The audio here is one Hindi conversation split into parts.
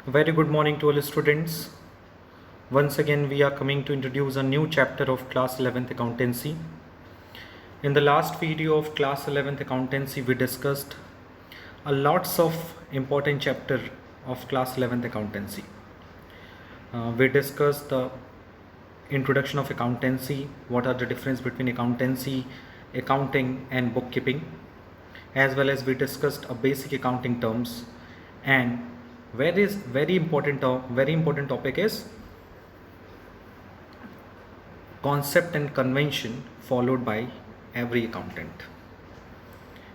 Very good morning to all students. Once again, we are coming to introduce a new chapter of class 11th accountancy. In the last video of class 11th accountancy, we discussed a lots of important chapter of class 11th accountancy. We discussed the introduction of accountancy, what are the difference between accountancy, accounting and bookkeeping, as well as we discussed a basic accounting terms, and very important topic is concept and convention followed by every accountant.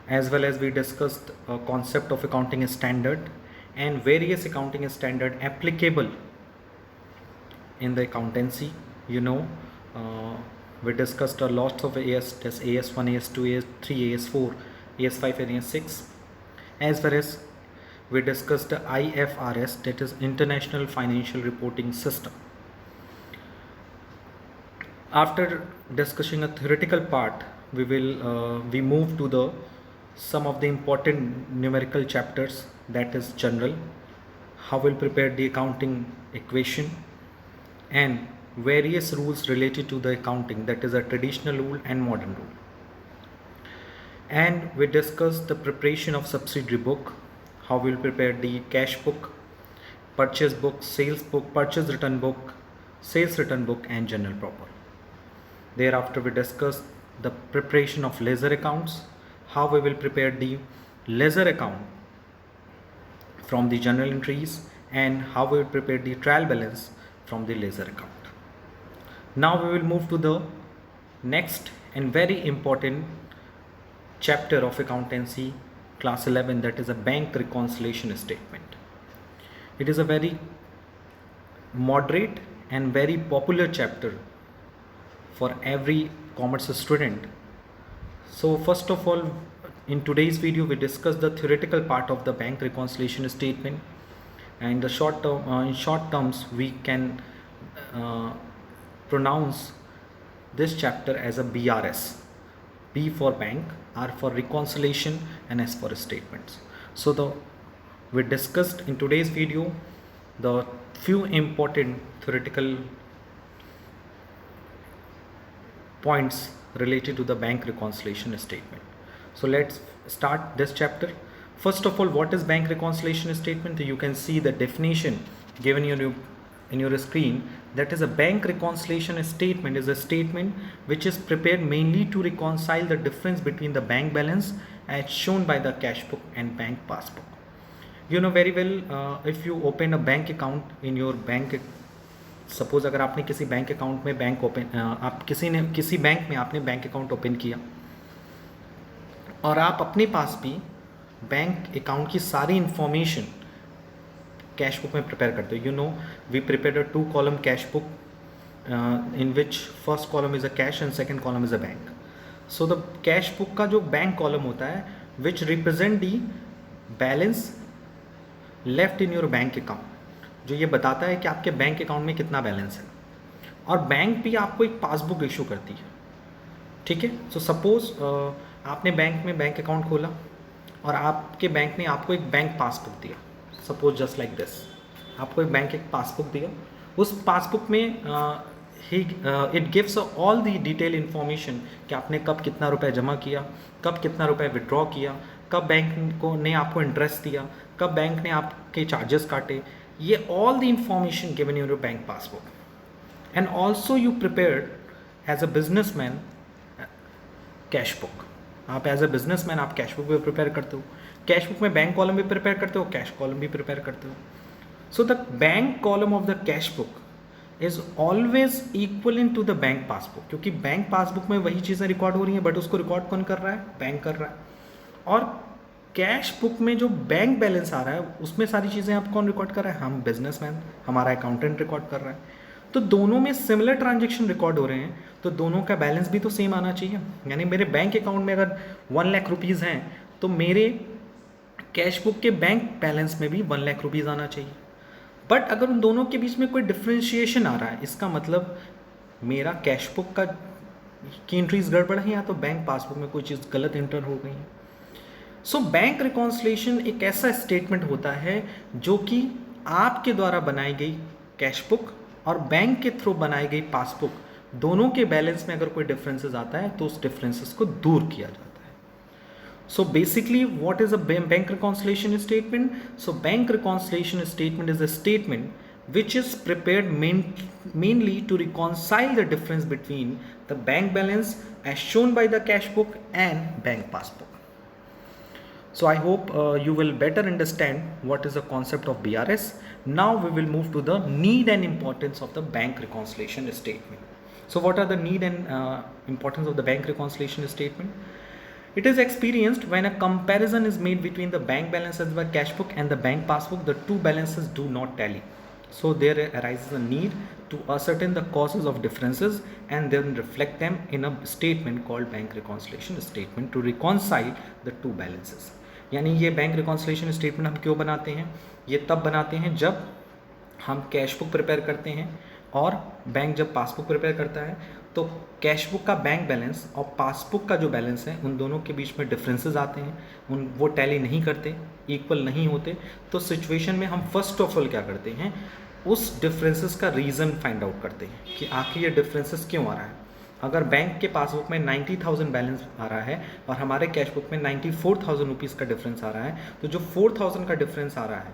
As well as we discussed a concept of accounting standard and various accounting standard applicable in the accountancy. We discussed a lot of AS, that's AS1, AS2, AS3, AS4, AS5 and AS6, as well as we discussed the IFRS, that is International Financial Reporting System. After discussing a theoretical part, we move to some of the important numerical chapters, that is general, how we'll prepare the accounting equation, and various rules related to the accounting, that is a traditional rule and modern rule. And we discussed the preparation of subsidiary book, how we'll prepare the cash book, purchase book, sales book, purchase return book, sales return book, and general proper. Thereafter we discussed the preparation of ledger accounts, how we will prepare the ledger account from the journal entries, and how we will prepare the trial balance from the ledger account. Now we will move to the next and very important chapter of accountancy, class 11, that is a bank reconciliation statement. It is a very moderate and very popular chapter for every commerce student. So first of all, in today's video we discuss the theoretical part of the bank reconciliation statement, and in short terms we can pronounce this chapter as a BRS. B for bank, R for reconciliation, and S for statements. So we discussed in today's video the few important theoretical points related to the bank reconciliation statement. So let's start this chapter. First of all, what is bank reconciliation statement? You can see the definition given in your screen. That is, a bank reconciliation statement is a statement which is prepared mainly to reconcile the difference between the bank balance as shown by the cash book and bank passbook. You know very well, if you open a bank account in your bank, suppose अगर आपने किसी बैंक अकाउंट में आप किसी बैंक में आपने बैंक अकाउंट ओपन किया और आप अपने पास भी बैंक अकाउंट की सारी इंफॉर्मेशन कैश बुक में प्रिपेयर करते हो. We prepare a 2 column cash book in which first column is a cash and second column is a bank. So the cash book का जो बैंक कॉलम होता है which represent the balance left in your bank account, जो ये बताता है कि आपके बैंक अकाउंट में कितना बैलेंस है, और बैंक भी आपको एक पासबुक इशू करती है. ठीक है. सो सपोज आपने बैंक में बैंक अकाउंट खोला और आपके बैंक ने आपको एक बैंक पासबुक दिया. सपोज जस्ट लाइक दिस, आपको एक पासबुक दिया. उस पासबुक में it gives all the detail information कि आपने कब कितना रुपए जमा किया, कब कितना रुपए विड्रॉ किया, कब बैंक ने आपको इंटरेस्ट दिया, कब बैंक ने आपके चार्जेस काटे. ये all the information given in your bank passbook. And also you prepared as a businessman cash book. आप एज अ बिजनेसमैन आप कैश बुक भी प्रिपेयर करते हो. कैश बुक में बैंक कॉलम भी प्रिपेयर करते हो, कैश कॉलम भी प्रिपेयर करते हो. So the bank column of the cash book is always equal in to the bank passbook, क्योंकि बैंक पासबुक में वही चीज़ें रिकॉर्ड हो रही हैं, बट उसको रिकॉर्ड कौन कर रहा है? बैंक कर रहा है. और कैश बुक में जो बैंक बैलेंस आ रहा है उसमें सारी चीज़ें आप कौन रिकॉर्ड कर रहा है? हम बिजनेसमैन, हमारा अकाउंटेंट रिकॉर्ड कर रहा है. तो दोनों में सिमिलर ट्रांजेक्शन रिकॉर्ड हो रहे हैं, तो दोनों का बैलेंस भी तो सेम आना चाहिए. यानी मेरे बैंक अकाउंट में अगर 1 लाख रुपीज़ हैं तो मेरे कैश बुक के बैंक बैलेंस में भी 1 लाख रुपीज़ आना चाहिए. बट अगर उन दोनों के बीच में कोई डिफ्रेंशिएशन आ रहा है, इसका मतलब मेरा कैश बुक की एंट्रीज गड़बड़ है या तो बैंक पासबुक में कोई चीज़ गलत एंटर हो गई है. सो बैंक रिकॉन्सिलेशन एक ऐसा स्टेटमेंट होता है जो कि आपके द्वारा बनाई गई कैश बुक और बैंक के थ्रू बनाई गई पासबुक दोनों के बैलेंस में अगर कोई डिफरेंसेस आता है तो उस डिफरेंसेस को दूर किया जाता है. So basically, what is a bank reconciliation statement? So bank reconciliation statement is a statement which is prepared mainly to reconcile the difference between the bank balance as shown by the cash book and bank passbook. So I hope you will better understand what is the concept of BRS. Now we will move to the need and importance of the bank reconciliation statement. So what are the need and importance of the bank reconciliation statement? It is experienced when a comparison is made between the bank balances by cash book and the bank passbook. The two balances do not tally. So there arises a need to ascertain the causes of differences and then reflect them in a statement called bank reconciliation statement to reconcile the two balances. यानी ये बैंक रिकॉन्सिलेशन स्टेटमेंट हम क्यों बनाते हैं? ये तब बनाते हैं जब हम कैश बुक प्रिपेयर करते हैं और बैंक जब पासबुक प्रिपेयर करता है, तो कैश बुक का बैंक बैलेंस और पासबुक का जो बैलेंस है उन दोनों के बीच में डिफरेंसेस आते हैं, वो टैली नहीं करते, इक्वल नहीं होते. तो सिचुएशन में हम फर्स्ट ऑफ ऑल क्या करते हैं, उस डिफरेंसेस का रीज़न फाइंड आउट करते हैं कि आखिर ये डिफरेंसेस क्यों आ रहा है. अगर बैंक के पासबुक में 90,000 बैलेंस आ रहा है और हमारे कैश बुक में 94,000 रुपीज़ का डिफरेंस आ रहा है, तो जो 4,000 का डिफरेंस आ रहा है,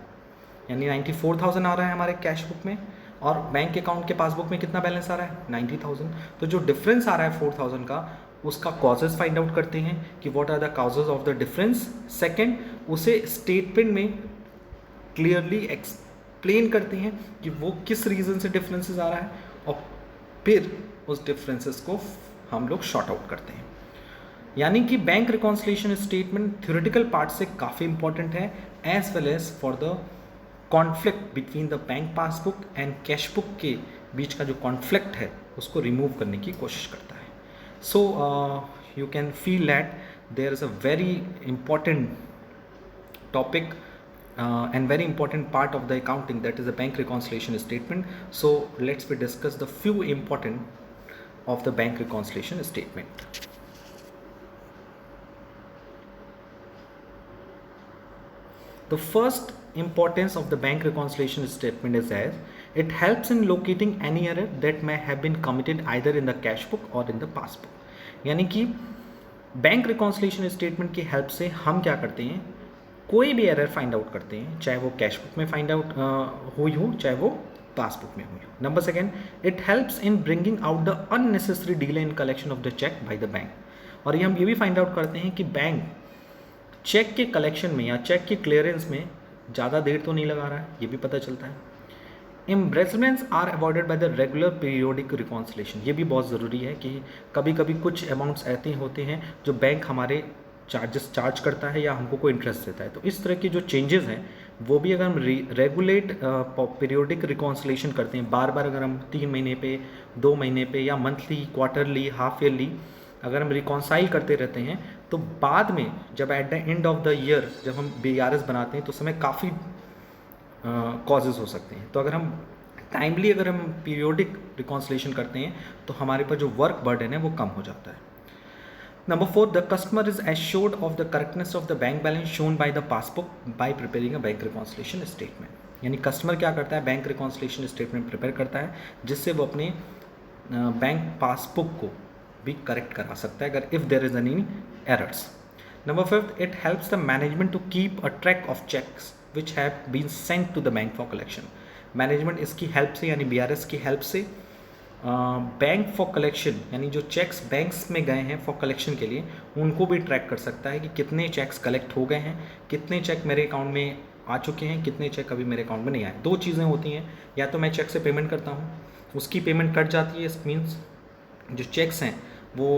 यानी 94,000 आ रहा है हमारे कैश बुक में और बैंक अकाउंट के पासबुक में कितना बैलेंस आ रहा है, 90,000. तो जो डिफरेंस आ रहा है 4,000 का, उसका कॉजेज फाइंड आउट करते हैं कि what are the causes of the difference. Second, उसे स्टेटमेंट में क्लियरली एक्सप्लेन करते हैं कि वो किस रीज़न से डिफरेंसेस आ रहा है और फिर उस डिफरेंसेस को हम लोग शॉर्ट आउट करते हैं. यानी कि bank reconciliation statement theoretical part से काफ़ी इंपॉर्टेंट है as well as for the conflict between the bank passbook and cash book के बीच का जो कॉन्फ्लिक्ट है उसको रिमूव करने की कोशिश करता है. So you can feel that there is a very important topic and very important part of the accounting, that is the bank reconciliation statement. So let's we discuss the few important of the bank reconciliation statement. The first importance of the bank reconciliation statement is that it helps in locating any error that may have been committed either in the cash book or in the passbook. यानी कि बैंक रिकॉन्सिलिएशन स्टेटमेंट की हेल्प से हम क्या करते हैं, कोई भी एरर फाइंड आउट करते हैं, चाहे वो कैश बुक में फाइंड आउट हुई हो, चाहे वो पासबुक में हुई हो. Number second, it helps in bringing out the unnecessary delay in collection of the cheque by the bank. और ये हम ये भी फाइंड आउट करते हैं कि बैंक चेक के कलेक्शन में या चेक के क्लियरेंस में ज़्यादा देर तो नहीं लगा रहा है, ये भी पता चलता है. Embarrassments are avoided by the regular periodic reconciliation. ये भी बहुत ज़रूरी है कि कभी कभी कुछ अमाउंट्स ऐसे होते हैं जो बैंक हमारे चार्ज करता है या हमको कोई इंटरेस्ट देता है. तो इस तरह की जो चेंजेस हैं वो भी अगर हम रेगुलेट पीरियोडिक रिकॉन्सिलेशन करते हैं, बार बार अगर हम 3 महीने पे, 2 महीने पे या मंथली, क्वार्टरली, हाफ ईयरली अगर हम रिकॉन्साइल करते रहते हैं, तो बाद में जब at the end of the year जब हम BRS बनाते हैं तो समय काफ़ी कॉजेज़ हो सकते हैं. तो अगर हम टाइमली अगर हम पीरियोडिक रिकॉन्सिलेशन करते हैं तो हमारे पर जो वर्क बर्डन है वो कम हो जाता है. Number 4, the customer is assured of the correctness of the bank balance shown by the passbook by preparing a bank reconciliation statement. यानी कस्टमर क्या करता है, बैंक रिकॉन्सिलिएशन स्टेटमेंट प्रिपेयर करता है जिससे वो अपने बैंक पासबुक को भी करेक्ट करा सकता है अगर if there is any errors. Number 5, it helps the management to keep a track of cheques which have been sent to the bank for collection. Management इसकी हेल्प से यानी BRS की हेल्प से बैंक फॉर कलेक्शन यानी जो चेक्स बैंक्स में गए हैं फॉर कलेक्शन के लिए उनको भी ट्रैक कर सकता है कि कितने चेक्स कलेक्ट हो गए हैं, कितने चेक मेरे अकाउंट में आ चुके हैं, कितने चेक अभी मेरे अकाउंट में नहीं आए. 2 चीज़ें होती हैं, या तो मैं चेक से पेमेंट करता हूँ, उसकी पेमेंट कट जाती है, इट मीन्स जो चेक्स हैं वो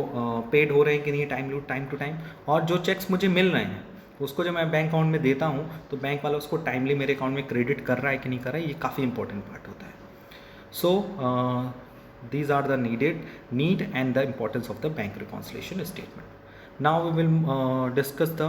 पेड हो रहे हैं कि नहीं टाइम टू टाइम, और जो चेक्स मुझे मिल रहे हैं उसको जब मैं बैंक अकाउंट में देता हूँ तो बैंक वाला उसको टाइमली मेरे अकाउंट में क्रेडिट कर रहा है कि नहीं कर रहा है, ये काफ़ी इंपॉर्टेंट पार्ट होता है. सो these are the need and the importance of the bank reconciliation statement. Now we will discuss the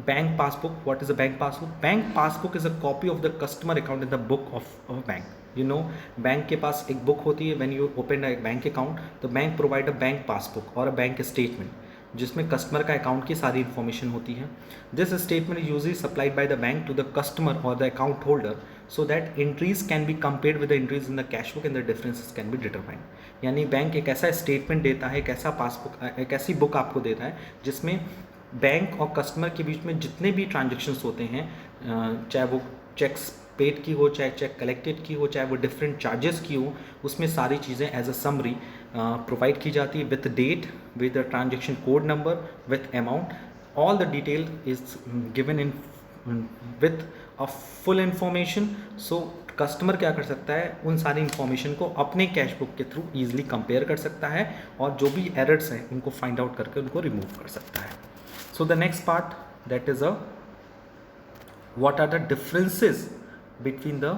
bank passbook. What is a bank passbook? Bank passbook is a copy of the customer account in the book of a bank. You know, bank के पास एक बुक होती है. when you open a bank account, the bank provide a bank passbook or a bank statement जिसमें कस्टमर का अकाउंट की सारी इन्फॉर्मेशन होती है. This statement is usually supplied by the bank to the customer और the account holder so that entries can be compared with the entries in the cash book and the differences can be determined. यानी बैंक एक ऐसा स्टेटमेंट देता है, एक ऐसा पासबुक, एक ऐसी बुक आपको देता है जिसमें बैंक और कस्टमर के बीच में जितने भी ट्रांजेक्शन्स होते हैं, चाहे वो चेक्स पेड की हो, चाहे चेक कलेक्टेड की हो, चाहे वो डिफरेंट चार्जेस की हो, उसमें सारी चीज़ें एज अ समरी प्रोवाइड की जाती है with date, with the transaction code number, with amount. All the detail is given in with a full information. So customer क्या कर सकता है, उन सारी इंफॉर्मेशन को अपने कैश बुक के थ्रू ईजिली कंपेयर कर सकता है और जो भी एरर्स हैं उनको फाइंड आउट करके उनको रिमूव कर सकता है. So the next part, that is what are the differences between the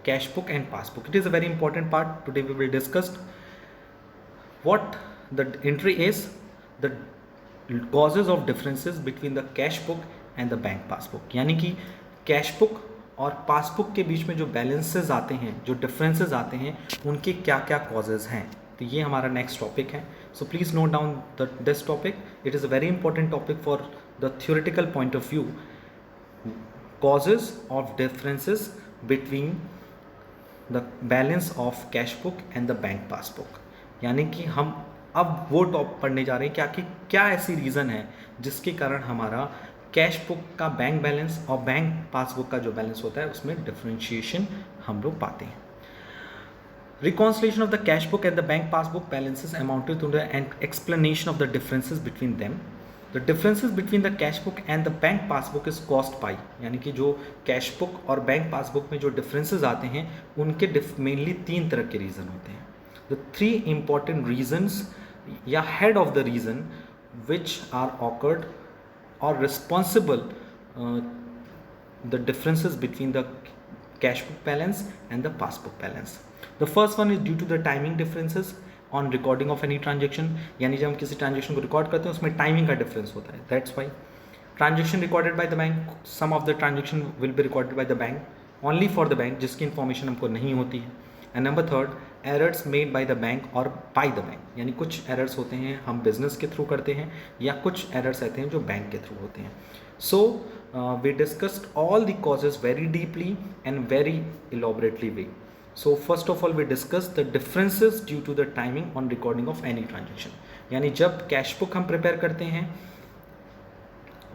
cash book and passbook. It is a very important part. Today we will discuss what the entry is, the causes of differences between the cash book and the bank passbook. यानी कि कैश बुक और पासबुक के बीच में जो बैलेंसेस आते हैं, जो डिफरेंसेस आते हैं, उनके क्या क्या कॉजेज हैं. तो ये हमारा नेक्स्ट टॉपिक है. So please note down this topic. It is a very important topic for the theoretical point of view. Causes of differences between the balance of cash book and the bank passbook. यानी कि हम अब वो टॉप पढ़ने जा रहे हैं कि क्या ऐसी रीज़न है जिसके कारण हमारा कैश बुक का बैंक बैलेंस और बैंक पासबुक का जो बैलेंस होता है उसमें डिफरेंशिएशन हम लोग पाते हैं. Reconciliation of the cash book and the bank passbook balances amounted to an explanation of the differences between them. The differences between the cash book and the bank passbook is caused by, यानी कि जो कैश बुक और बैंक पासबुक में जो डिफरेंसेस आते हैं उनके मेनली 3 तरह के रीज़न होते हैं. The 3 important reasons या head of the reason which are occurred or responsible the differences between the cash book balance and the passbook balance. The first one is due to the timing differences on recording of any transaction. यानी जब हम किसी ट्रांजेक्शन को रिकॉर्ड करते हैं उसमें टाइमिंग का डिफरेंस होता है. That's why transaction recorded by the bank, some of the transaction will be recorded by the bank only for the bank, जिसकी इन्फॉर्मेशन हमको नहीं होती है. And number third, errors made by the bank और बाय द बैंक. यानी कुछ एरर्स होते हैं हम बिजनेस के थ्रू करते हैं या कुछ एरर्स आते हैं जो बैंक के थ्रू होते हैं. So we discussed all the causes very deeply and very elaborately way. So first of all we discuss the differences due to the timing on recording of any transaction. यानी जब कैश बुक हम प्रिपेयर करते हैं,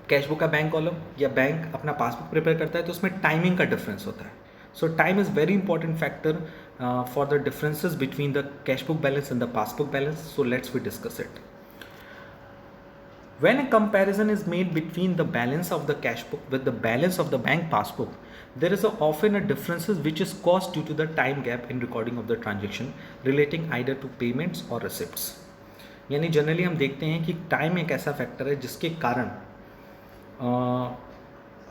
कैश बुक का बैंक कॉलम या बैंक अपना पासबुक प्रिपेयर करता है तो उसमें टाइमिंग का डिफरेंस होता है. So time is very important factor for the differences between the cash book balance and the passbook balance. So let's we discuss it. When a comparison is made between the balance of the cash book with the balance of the bank passbook, there is often a differences which is caused due to the time gap in recording of the transaction relating either to payments or receipts. यानी जनरली हम देखते हैं कि टाइम एक ऐसा फैक्टर है जिसके कारण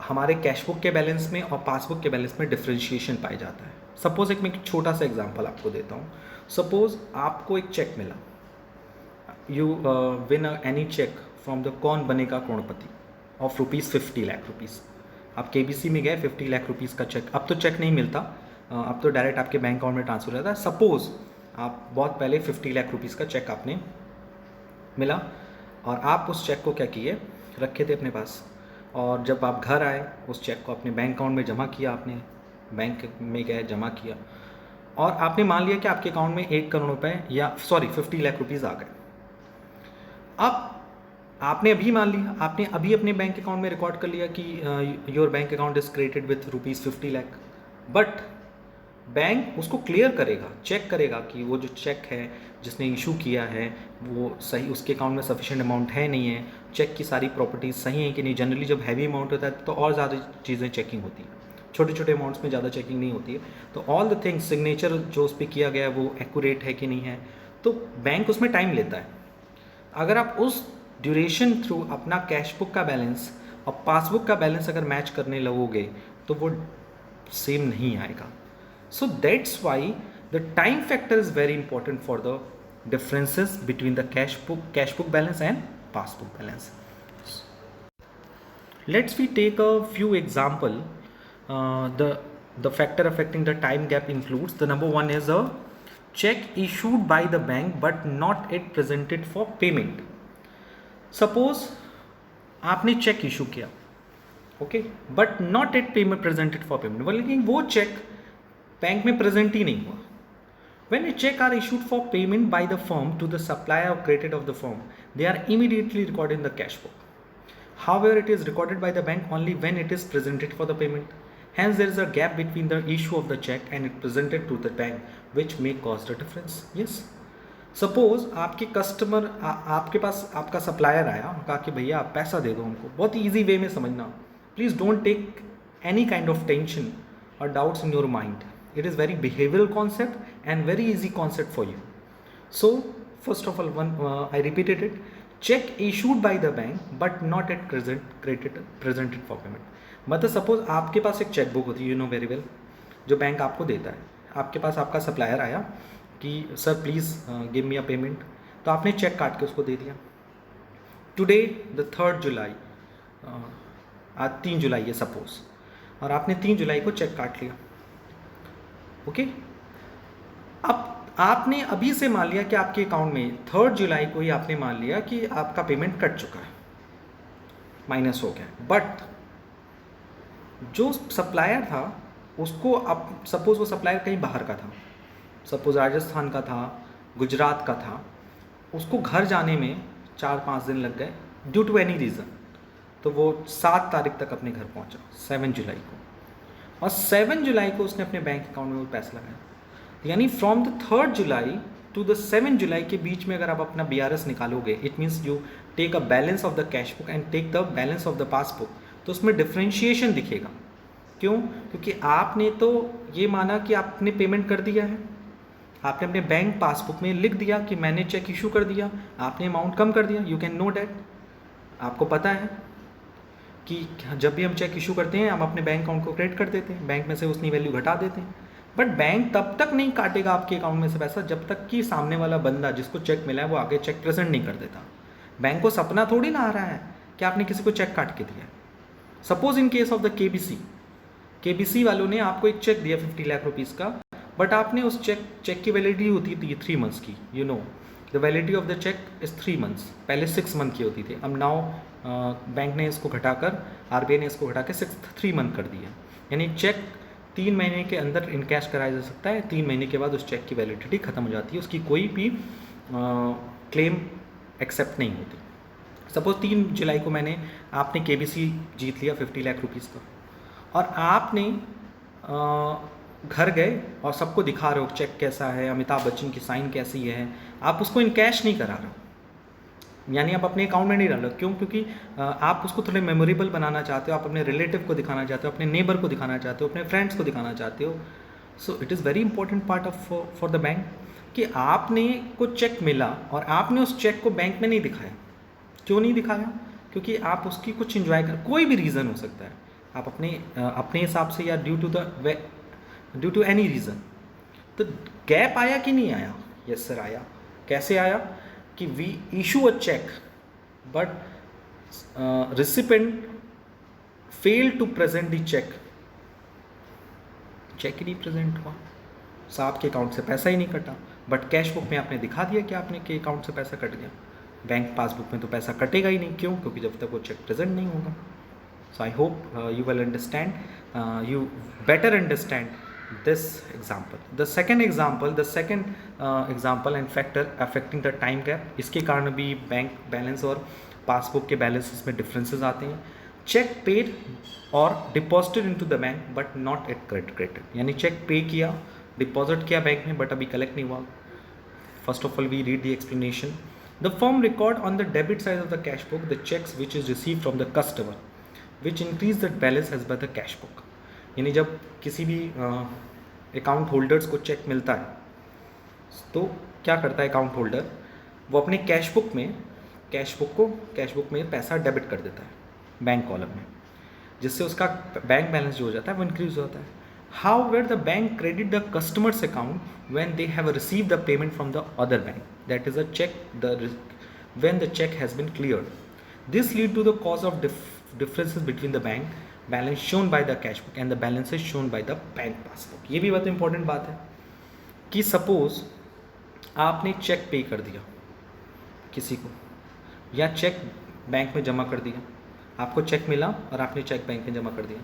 हमारे कैश बुक के बैलेंस में और पासबुक के बैलेंस में डिफरेंशिएशन पाया जाता है. सपोज मैं एक छोटा सा एग्जांपल आपको देता हूँ. सपोज आपको एक चेक मिला, you win any cheque from the Kaun Banega Crorepati of ₹50 lakh. आप KBC में गए, 50 लाख रुपीज़ का चेक. अब तो चेक नहीं मिलता, अब तो डायरेक्ट आपके बैंक अकाउंट में ट्रांसफर हो जाता है. सपोज आप बहुत पहले 50 लाख रुपीज़ का चेक आपने मिला और आप उस चेक को क्या किए, रखे थे अपने पास, और जब आप घर आए उस चेक को अपने बैंक अकाउंट में जमा किया. आपने बैंक में गए, जमा किया और आपने मान लिया कि आपके अकाउंट में 1 करोड़ रुपए या 50 लाख रुपीज़ आ गए. अब आपने अभी मान लिया, आपने अभी अपने बैंक अकाउंट में रिकॉर्ड कर लिया कि your bank account is created with ₹50 lakh. But bank उसको क्लियर करेगा, चेक करेगा कि वो जो चेक है जिसने इशू किया है वो सही, उसके अकाउंट में सफिशिएंट अमाउंट है नहीं है, चेक की सारी प्रॉपर्टीज़ सही हैं कि नहीं. जनरली जब हैवी अमाउंट होता है तो और ज़्यादा चीज़ें चेकिंग होती है, छोटे छोटे अमाउंट्स में ज़्यादा चेकिंग नहीं होती है. तो ऑल द थिंग्स, सिग्नेचर जो उस पर किया गया है वो एक्यूरेट है कि नहीं है, तो बैंक उसमें टाइम लेता है. अगर आप उस ड्यूरेशन थ्रू अपना कैश बुक का बैलेंस और पासबुक का बैलेंस अगर मैच करने लगोगे तो वो सेम नहीं आएगा. So that's why the time factor is very important for the differences between the cash book balance and passbook balance. Let's we take a few example. The factor affecting the time gap includes, the number one is a check issued by the bank but not yet presented for payment. Suppose आपने चेक इशू किया okay, but not at payment presented for payment, लेकिन वो चेक बैंक में प्रेजेंट ही नहीं हुआ. When a check are issued for payment by the firm to the supplier or credit of the firm, they are immediately recorded in the cash book. However, it is recorded by the bank only when it is presented for the payment. Hence, there is a gap between the issue of the check and it presented to the bank, which may cause the difference. Yes. Suppose आपके कस्टमर आपके पास आपका सप्लायर आया, कहा कि भैया आप पैसा दे दो हमको. बहुत ईजी वे में समझना. Please don't take any kind of tension or doubts in your mind. It is very behavioral concept and very easy concept for you. So first of all, I repeated it. Check issued by the bank but not at presented for payment. मतलब सपोज आपके पास एक चेक बुक होती है, यू नो वेरी वेल, जो बैंक आपको देता है. आपके पास आपका सप्लायर आया कि sir please give me a payment, तो आपने चेक काट के उसको दे दिया. टुडे द 3rd जुलाई, आज 3 जुलाई है सपोज, और आपने 3 जुलाई को चेक काट लिया. ओके, अब आपने अभी से मान लिया कि आपके अकाउंट में 3rd जुलाई को ही आपने मान लिया कि आपका पेमेंट कट चुका है, माइनस हो गया. बट जो सप्लायर था उसको, अब सपोज वो सप्लायर कहीं बाहर का था, सपोज राजस्थान का था, गुजरात का था, उसको घर जाने में 4-5 दिन लग गए ड्यू टू एनी रीज़न. तो वो 7 तारीख तक अपने घर पहुंचा, 7 जुलाई को, और 7 जुलाई को उसने अपने बैंक अकाउंट में वो पैसा लगाया. यानी from the 3rd July to the 7 July के बीच में अगर आप अपना BRS निकालोगे, it means you take a balance of the cash book and take the balance of the passbook, तो उसमें डिफ्रेंशिएशन दिखेगा. क्यों? क्योंकि आपने तो ये माना कि आपने पेमेंट कर दिया है, आपने अपने बैंक पासबुक में लिख दिया कि मैंने चेक इशू कर दिया, आपने अमाउंट कम कर दिया. You can know that. आपको पता है कि जब भी हम चेक इशू करते हैं हम अपने बैंक अकाउंट को क्रेडिट कर देते हैं, बैंक में से उसकी वैल्यू घटा देते हैं. बट बैंक तब तक नहीं काटेगा आपके अकाउंट में से पैसा जब तक कि सामने वाला बंदा जिसको चेक मिला है वो आगे चेक प्रेजेंट नहीं कर देता. बैंक को सपना थोड़ी ना आ रहा है कि आपने किसी को चेक काट के दिया. Suppose in case of the KBC वालों ने आपको एक चेक दिया 50 लाख रुपीज़ का, बट आपने उस चेक की वैलिडिटी होती थी 3 मंथ्स की. You know the validity of the cheque is 3 months. पहले 6 मंथ की होती थी. अब नाउ बैंक ने इसको घटाकर, RBI ने इसको घटा के 3 मंथ कर दिया. यानी चेक 3 महीने के अंदर इनकैश कराया जा सकता है. 3 महीने के बाद उस चेक की वैलिडिटी खत्म हो जाती है, उसकी कोई भी क्लेम एक्सेप्ट नहीं होती. सपोज 3 जुलाई को आपने KBC जीत लिया 50 लाख रुपीज़ का, और आपने घर गए और सबको दिखा रहे हो चेक कैसा है, अमिताभ बच्चन की साइन कैसी है. आप उसको इनकैश नहीं करा रहे हो, यानी आप अपने अकाउंट में नहीं डाल रहे. क्यों? क्योंकि आप उसको थोड़े मेमोरेबल बनाना चाहते हो, आप अपने रिलेटिव को दिखाना चाहते हो, अपने नेबर को दिखाना चाहते हो, अपने फ्रेंड्स को दिखाना चाहते हो. सो it is very important part of for the bank कि आपने को चेक मिला और आपने उस चेक को बैंक में नहीं दिखाया. क्यों नहीं दिखाया? क्योंकि आप उसकी कुछ इन्जॉय कर, कोई भी रीज़न हो सकता है, आप अपने हिसाब से या ड्यू टू एनी रीज़न. तो गैप आया कि नहीं आया? यस सर आया. कैसे आया? कि we issue a cheque but recipient fail to present the cheque ही नहीं प्रेजेंट हुआ, साहब के अकाउंट से पैसा ही नहीं कटा, बट कैश बुक में आपने दिखा दिया कि आपने के अकाउंट से पैसा कट गया. बैंक पासबुक में तो पैसा कटेगा ही नहीं. क्यों? क्योंकि जब तक वो चेक प्रेजेंट नहीं होगा. So I hope you will understand, you better understand this example. The second example and factor affecting the time gap, इसके कारण भी बैंक बैलेंस और पासबुक के बैलेंसेस में डिफरेंसेस आते हैं. चेक पेड और deposited into the bank but not at credit. यानी चेक पे किया, डिपॉजिट किया बैंक में, बट अभी कलेक्ट नहीं हुआ. First of all we read the explanation. The firm record on the debit side of the cash book the cheques which is receive from the customer which increase that balance as by the cash book. यानी जब किसी भी अकाउंट होल्डर्स को चेक मिलता है तो क्या करता है अकाउंट होल्डर, वो अपने कैश बुक में पैसा डेबिट कर देता है बैंक कॉलम में, जिससे उसका बैंक बैलेंस जो हो जाता है वो इंक्रीज हो जाता है. However, the bank credit the customer's account when they have received the payment from the other bank. That is a check. When the check has been cleared, this lead to the cause of differences between the bank balance shown by the cash book and the balances shown by the bank passbook. ये भी बहुत इंपॉर्टेंट बात है कि सपोज आपने चेक पे कर दिया किसी को या चेक बैंक में जमा कर दिया, आपको चेक मिला और आपने चेक बैंक में जमा कर दिया,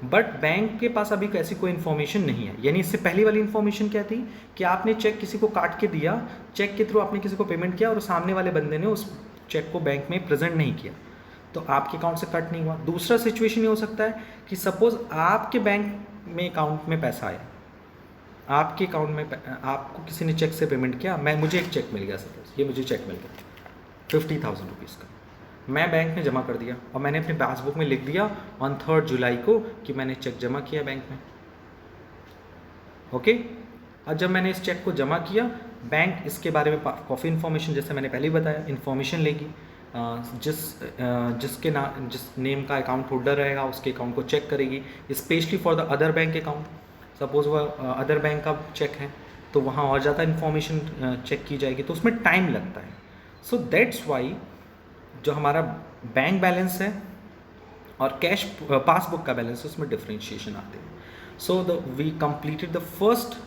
बट बैंक के पास अभी ऐसी कोई इन्फॉर्मेशन नहीं है। यानी इससे पहली वाली इन्फॉर्मेशन क्या थी कि आपने चेक किसी को काट के दिया, चेक के थ्रू आपने किसी को पेमेंट किया और सामने वाले बंदे ने उस चेक को बैंक में प्रेजेंट नहीं किया, तो आपके अकाउंट से कट नहीं हुआ। दूसरा सिचुएशन ये हो सकता है कि सपोज आपके बैंक में अकाउंट में पैसा आया, आपके अकाउंट में आपको किसी ने चेक से पेमेंट किया, मुझे एक चेक मिल गया, सपोज ये मुझे चेक मिल गया 50,000 रुपीज़ का, मैं बैंक में जमा कर दिया और मैंने अपने पासबुक में लिख दिया ऑन 3 जुलाई को कि मैंने चेक जमा किया बैंक में। ओके, और जब मैंने इस चेक को जमा किया, बैंक इसके बारे में काफ़ी इन्फॉर्मेशन, जैसे मैंने पहले ही बताया, इन्फॉर्मेशन लेगी। जिस नेम का अकाउंट होल्डर रहेगा उसके अकाउंट को चेक करेगी, specially for the other bank account. Suppose वह अदर बैंक का चेक है तो वहाँ और ज़्यादा इन्फॉर्मेशन चेक की जाएगी, तो उसमें टाइम लगता है। सो दैट्स वाई जो हमारा बैंक बैलेंस है और कैश पासबुक का बैलेंस है उसमें डिफरेंशिएशन आते हैं। So we completed the first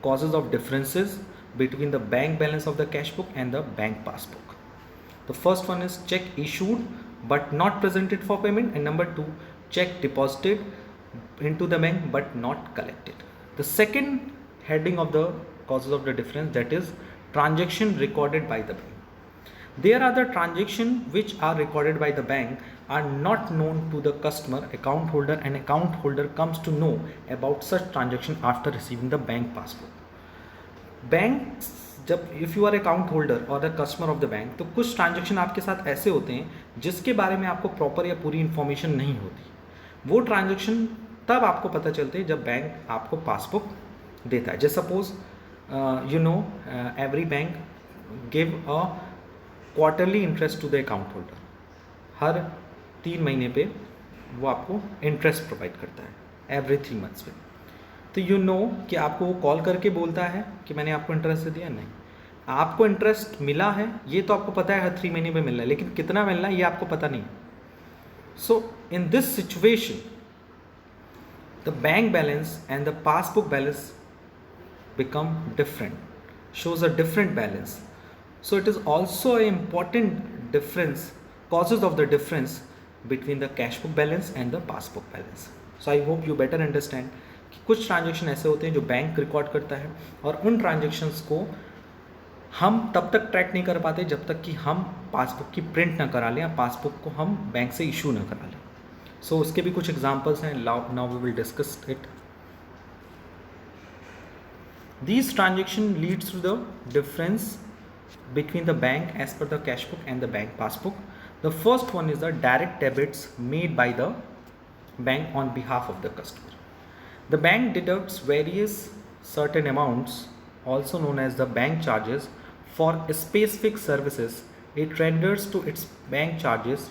causes of differences between the bank balance of the cash book and the bank passbook. The first one is check issued but not presented for payment, and number 2, check deposited into the bank but not collected. The second heading of the causes of the difference, that is transaction recorded by the bank. There are the transactions which are recorded by the bank are not known to the customer, account holder, and account holder comes to know about such transaction after receiving the bank passbook. Bank जब if you are account holder और the customer of the bank, तो कुछ ट्रांजेक्शन आपके साथ ऐसे होते हैं जिसके बारे में आपको प्रॉपर या पूरी इन्फॉर्मेशन नहीं होती। वो ट्रांजेक्शन तब आपको पता चलते हैं जब बैंक आपको पासबुक देता है। जैसे suppose you know every bank give a quarterly interest to the account holder, हर 3 महीने पे वो आपको इंटरेस्ट प्रोवाइड करता है एवरी 3 मंथ्स पे। तो यू नो कि आपको वो कॉल करके बोलता है कि मैंने आपको इंटरेस्ट दे दिया, नहीं, आपको इंटरेस्ट मिला है ये तो आपको पता है हर 3 महीने में मिल रहा है, लेकिन कितना मिलना है ये आपको पता नहीं। So in this situation the bank balance and the passbook balance become different, shows a different balance. So it is also an important difference, causes of the difference between the cash book balance and the passbook balance. So I hope you better understand कि कुछ ट्रांजेक्शन ऐसे होते हैं जो बैंक रिकॉर्ड करता है और उन ट्रांजेक्शन्स को हम तब तक ट्रैक नहीं कर पाते जब तक कि हम पासबुक की प्रिंट ना करा लें या पासबुक को हम बैंक से इशू ना करा लें। सो उसके भी कुछ एग्जांपल्स हैं, now we will discuss it. These transactions leads to the difference between the bank as per the cash book and the bank passbook. The first one is the direct debits made by the bank on behalf of the customer. The bank deducts various certain amounts, also known as the bank charges, for specific services it renders to its bank charges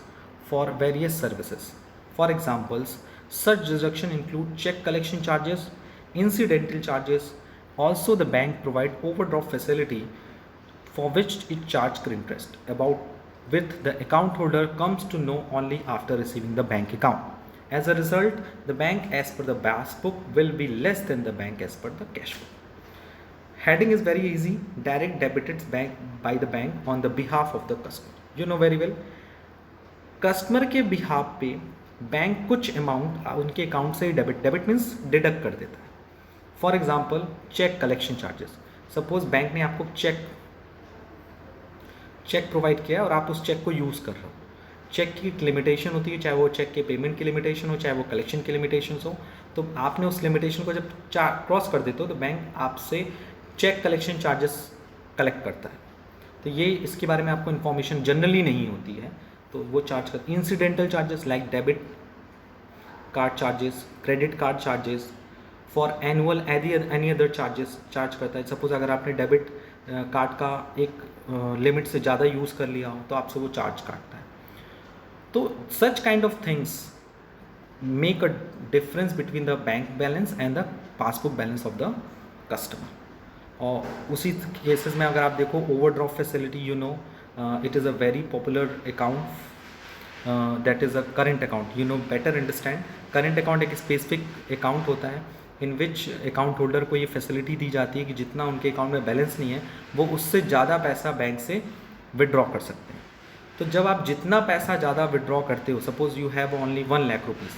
for various services. For examples, such deduction include check collection charges, incidental charges. Also, the bank provide overdraft facility for which it charges interest about with the account holder comes to know only after receiving the bank account. As a result, the bank as per the passbook will be less than the bank as per the cash book. Heading is very easy, direct debited by the bank on the behalf of the customer. You know very well, customer के बिहाफ पे बैंक कुछ अमाउंट उनके अकाउंट से डेबिट मीन्स डिडक्ट कर देता है। For example cheque collection charges, suppose bank ने आपको चेक प्रोवाइड किया और आप उस चेक को यूज़ कर रहे हो। चेक की लिमिटेशन होती है, चाहे वो चेक के पेमेंट की लिमिटेशन हो, चाहे वो कलेक्शन की लिमिटेशन हो, तो आपने उस लिमिटेशन को जब क्रॉस कर देते हो तो बैंक आपसे चेक कलेक्शन चार्जेस कलेक्ट करता है। तो ये इसके बारे में आपको इन्फॉर्मेशन जनरली नहीं होती है, तो वो चार्ज करते हैं। Incidental charges like debit card charges, credit card charges, for annual any other charges charge करता है। सपोज अगर आपने डेबिट कार्ड का एक लिमिट से ज़्यादा यूज़ कर लिया हो तो आपसे वो चार्ज काटता है। तो such kind of things make a difference between the bank balance and the passbook balance of the customer. और उसी केसेस में अगर आप देखो overdraft facility, you know it is a very popular account that is a current account. You know better understand, current account एक स्पेसिफिक अकाउंट होता है इन विच अकाउंट होल्डर को ये फैसिलिटी दी जाती है कि जितना उनके अकाउंट में बैलेंस नहीं है वो उससे ज़्यादा पैसा बैंक से विड्रॉ कर सकते हैं। तो जब आप जितना पैसा ज़्यादा विड्रॉ करते हो, suppose you have only 1 lakh rupees,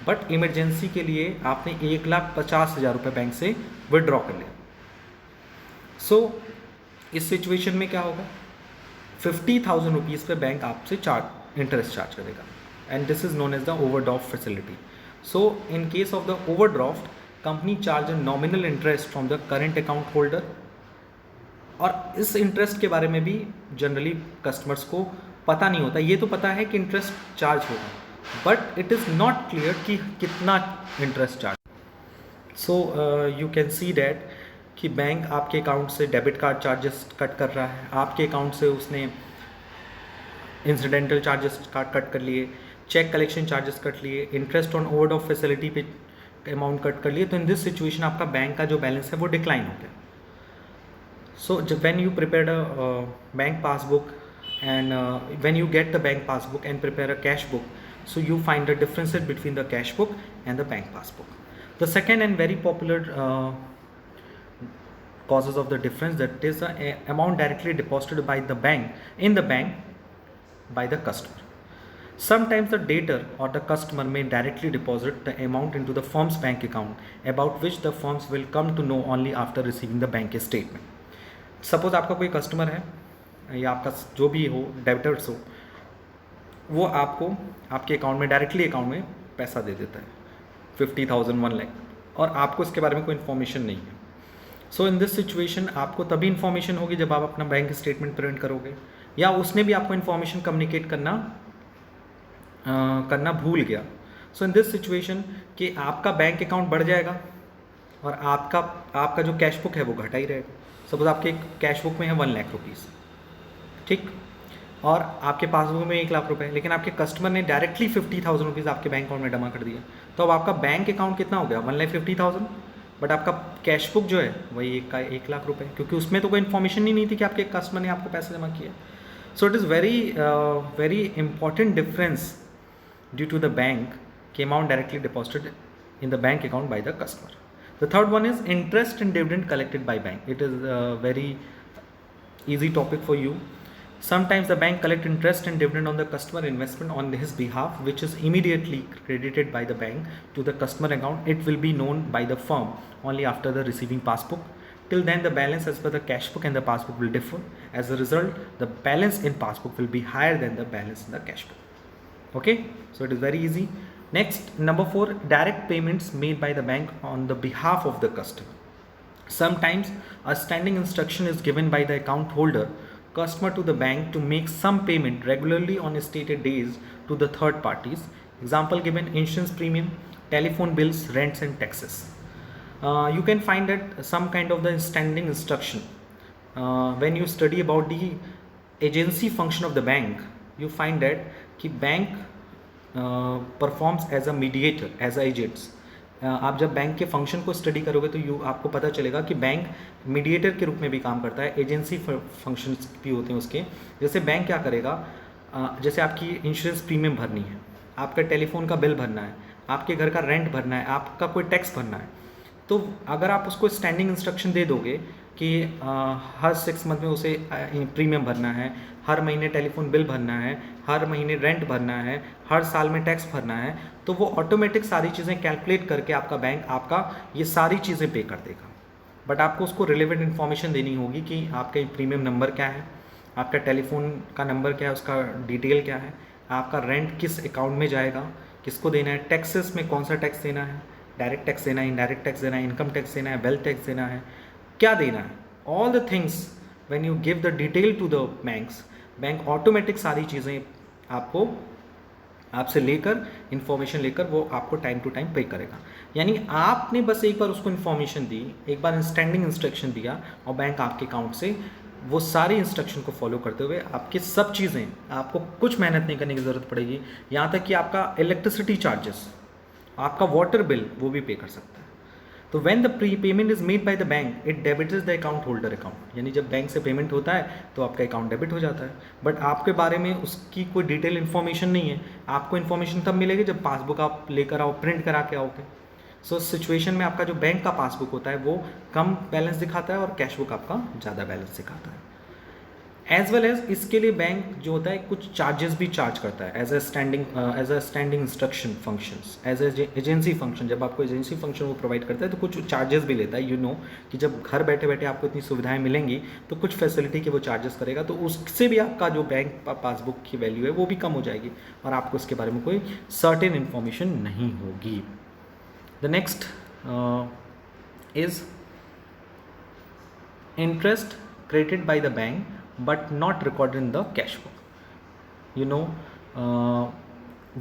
but emergency के लिए आपने 1,50,000 रुपये बैंक से विड्रॉ कर लिया, सो इस सिचुएशन में क्या होगा, 50,000 रुपीज़ पे बैंक आपसे इंटरेस्ट चार्ज करेगा, and this is known as the overdraft facility. So in case of the overdraft, company charge a nominal interest from the current account holder, और इस इंटरेस्ट के बारे में भी जनरली कस्टमर्स को पता नहीं होता. ये तो पता है कि इंटरेस्ट चार्ज होगा, but it is not clear कि कितना interest charge. So you can see that कि बैंक आपके अकाउंट से डेबिट कार्ड चार्जेस कट कर रहा है, आपके अकाउंट से उसने इंसिडेंटल चार्जेस कट कर लिए, चेक कलेक्शन चार्जेस कट लिए, इंटरेस्ट ऑन ओवरड्राफ्ट फैसिलिटी पे अमाउंट कट कर लिए. तो इन दिस सिचुएशन आपका बैंक का जो बैलेंस है वो डिक्लाइन हो गया. So when you prepare a bank passbook and when you get the bank passbook and prepare a cash book, so you find the differences between the cash book and the bank passbook. The second and very popular causes of the difference, that is the amount directly deposited by the bank in the bank by the customer. Sometimes the debtor or the customer may directly deposit the amount into the firm's bank account, about which the firms will come to know only after receiving the bank statement. Suppose आपका कोई कस्टमर है या आपका जो भी हो डेबिटर्स हो, वो आपको आपके अकाउंट में डायरेक्टली अकाउंट में पैसा दे देता है 50,000 1 लाख, और आपको इसके बारे में कोई इन्फॉर्मेशन नहीं है. सो इन दिस सिचुएशन आपको तभी इन्फॉर्मेशन होगी जब आप अपना बैंक स्टेटमेंट प्रिंट करोगे, या उसने भी आपको इन्फॉर्मेशन कम्युनिकेट करना भूल गया. सो इन दिस सिचुएशन कि आपका बैंक अकाउंट बढ़ जाएगा और आपका जो कैश बुक है वो घटा ही रहेगा. सपोज आपके कैश बुक में है 1 लाख रुपीज़, ठीक, और आपके पासबुक में 1 लाख रुपए, लेकिन आपके कस्टमर ने डायरेक्टली 50,000 रुपीज़ आपके बैंक अकाउंट में जमा कर दिया, तो अब आपका बैंक अकाउंट कितना हो गया 1,50,000, बट आपका कैश बुक जो है वही 1 लाख रुपए, क्योंकि उसमें तो कोई इन्फॉर्मेशन ही नहीं थी कि आपके कस्टमर ने आपको पैसा जमा किया. So it is very important difference due to the bank की amount directly deposited in the bank account by the customer. The third one is interest and dividend collected by bank. It is a very easy topic for you. Sometimes the bank collect interest and dividend on the customer investment on his behalf, which is immediately credited by the bank to the customer account. It will be known by the firm only after the receiving passbook. Till then, the balance as per the cash book and the passbook will differ. As a result, the balance in passbook will be higher than the balance in the cash book. Okay, so it is very easy. Next, number 4, direct payments made by the bank on the behalf of the customer. Sometimes a standing instruction is given by the account holder customer to the bank to make some payment regularly on stated days to the third parties. Example given: insurance premium, telephone bills, rents and taxes. You can find that some kind of the standing instruction. When you study about the agency function of the bank, you find that कि bank performs as a mediator, as agents. आप जब बैंक के फंक्शन को स्टडी करोगे तो आपको पता चलेगा कि बैंक मीडिएटर के रूप में भी काम करता है, एजेंसी फंक्शंस भी होते हैं उसके. जैसे बैंक क्या करेगा, जैसे आपकी इंश्योरेंस प्रीमियम भरनी है, आपका टेलीफोन का बिल भरना है, आपके घर का रेंट भरना है, आपका कोई टैक्स भरना है, तो अगर आप उसको स्टैंडिंग इंस्ट्रक्शन दे दोगे कि हर 6 मंथ में उसे प्रीमियम भरना है, हर महीने टेलीफोन बिल भरना है, हर महीने रेंट भरना है, हर साल में टैक्स भरना है, तो वो ऑटोमेटिक सारी चीज़ें कैलकुलेट करके आपका बैंक आपका ये सारी चीज़ें पे कर देगा. बट आपको उसको रिलेवेंट इन्फॉर्मेशन देनी होगी कि आपका प्रीमियम नंबर क्या है, आपका टेलीफोन का नंबर क्या है, उसका डिटेल क्या है, आपका रेंट किस अकाउंट में जाएगा, किसको देना है, टैक्सेस में कौन सा टैक्स देना है, डायरेक्ट टैक्स देना है, इनडायरेक्ट टैक्स देना है, इनकम टैक्स देना है, वेल्थ टैक्स देना है, क्या देना है. All the things when you give the detail to the banks, bank automatic सारी चीज़ें आपको आपसे लेकर इन्फॉर्मेशन लेकर वो आपको टाइम टू टाइम पे करेगा. यानी आपने बस एक बार उसको इन्फॉर्मेशन दी, एक बार स्टैंडिंग इंस्ट्रक्शन दिया, और बैंक आपके अकाउंट से वो सारी इंस्ट्रक्शन को फॉलो करते हुए आपकी सब चीज़ें, आपको कुछ मेहनत नहीं करने की ज़रूरत पड़ेगी. यहाँ तक कि आपका इलेक्ट्रिसिटी चार्जेस, आपका वाटर बिल वो भी पे कर सकता है. तो when the pre payment is made by the bank, it debits the account holder account. यानी जब बैंक से पेमेंट होता है तो आपका अकाउंट डेबिट हो जाता है, बट आपके बारे में उसकी कोई डिटेल इन्फॉर्मेशन नहीं है. आपको इन्फॉर्मेशन तब मिलेगी जब पासबुक आप लेकर आओ, प्रिंट करा के आओगे. सो सिचुएशन में आपका जो बैंक का पासबुक होता है वो कम बैलेंस दिखाता है और कैश बुक आपका ज़्यादा बैलेंस दिखाता है. एज वेल एज इसके लिए बैंक जो होता है कुछ चार्जेस भी चार्ज करता है as a standing instruction functions, as agency function. जब आपको एजेंसी फंक्शन वो प्रोवाइड करता है तो कुछ चार्जेस भी लेता है। यू नो कि जब घर बैठे बैठे आपको इतनी सुविधाएं मिलेंगी तो कुछ फैसिलिटी के वो चार्जेस करेगा, तो उससे भी आपका जो बैंक पासबुक की वैल्यू है वो भी कम हो जाएगी और आपको इसके बारे में कोई सर्टेन इन्फॉर्मेशन नहीं होगी। The next is interest credited bye the bank but not recorded in the cash book. You know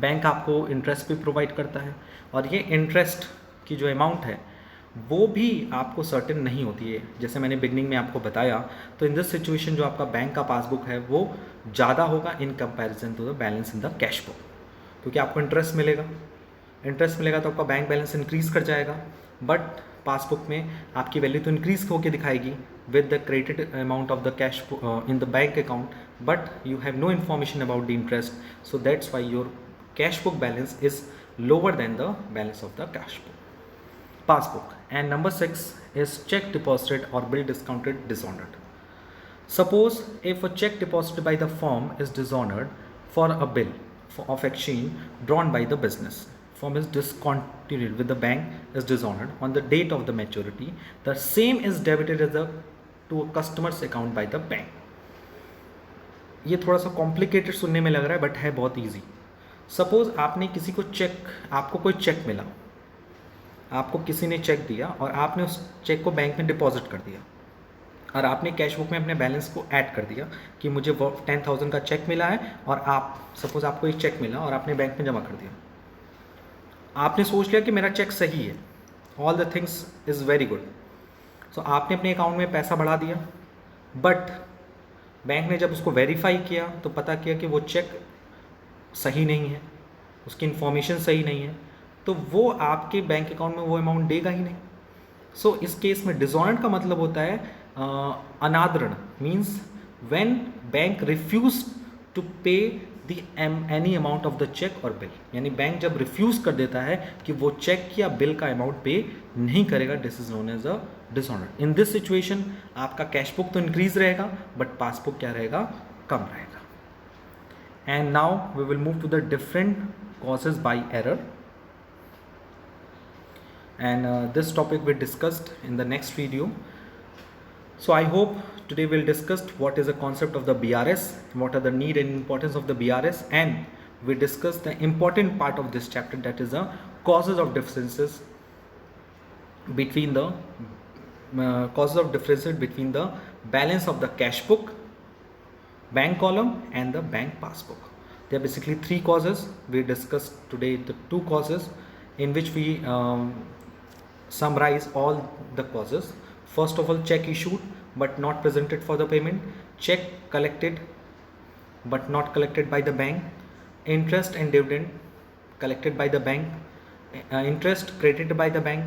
bank आपको इंटरेस्ट भी प्रोवाइड करता है और ये इंटरेस्ट की जो अमाउंट है वो भी आपको सर्टेन नहीं होती है। जैसे मैंने बिगनिंग में आपको बताया, तो इन दिस सिचुएशन जो आपका बैंक का पासबुक है वो ज़्यादा होगा in comparison to the balance in the cash book, क्योंकि आपको इंटरेस्ट मिलेगा तो आपका बैंक बैलेंस इंक्रीज कर जाएगा, बट पासबुक में आपकी वैल्यू तो इंक्रीज होकर दिखाएगी with the credited amount of the cash in the bank account, but you have no information about the interest, so that's why your cash book balance is lower than the balance of the passbook. And number 6 is check deposited or bill discounted dishonored. Suppose if a check deposited by the firm is dishonored for a bill of exchange drawn by the business, firm is discontinued with the bank is dishonored on the date of the maturity, the same is debited as a to a customer's account by the bank. ये थोड़ा सा कॉम्प्लिकेटेड सुनने में लग रहा है बट है बहुत इजी। सपोज आपने किसी को आपको कोई चेक मिला, आपको किसी ने चेक दिया और आपने उस चेक को बैंक में डिपॉजिट कर दिया और आपने कैश बुक में अपने बैलेंस को ऐड कर दिया कि मुझे 10,000 का चेक मिला है और सपोज आपको एक चेक मिला और आपने बैंक में जमा कर दिया। आपने सोच लिया कि मेरा चेक सही है, all the things is very good, so आपने अपने अकाउंट में पैसा बढ़ा दिया, बट बैंक ने जब उसको वेरीफाई किया तो पता किया कि वो चेक सही नहीं है, उसकी इन्फॉर्मेशन सही नहीं है, तो वो आपके बैंक अकाउंट में वो अमाउंट देगा ही नहीं। सो इस केस में डिसऑनर्ड का मतलब होता है अनादरण, means when bank refuse to pay the any amount of the cheque और बिल, यानी बैंक जब रिफ्यूज कर देता है कि वो चेक या बिल का अमाउंट पे नहीं करेगा, this is known as a dishonoured. In this situation आपका कैश बुक तो इंक्रीज रहेगा बट पासबुक क्या रहेगा, कम रहेगा। And now we will move to the different causes by error, and this topic we discussed in the next video. So I hope today we'll discuss what is the concept of the BRS, what are the need and importance of the BRS, and we discussed the important part of this chapter, that is the causes of differences between the balance of the cash book, bank column and the bank passbook. There are basically 3 causes. We discussed today the 2 causes in which we summarize all the causes. First of all, check issued but not presented for the payment, check collected but not collected by the bank, interest and dividend collected by the bank, interest credited by the bank,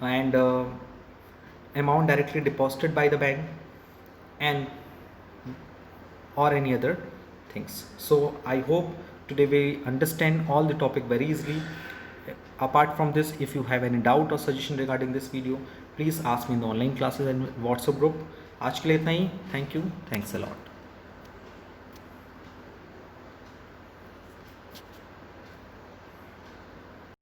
and amount directly deposited by the bank, and or any other things. So I hope today we understand all the topic very easily. Apart from this, if you have any doubt or suggestion regarding this video, please ask me in the online classes and WhatsApp group. आज के लिए इतना ही. Thank you. Thanks a lot.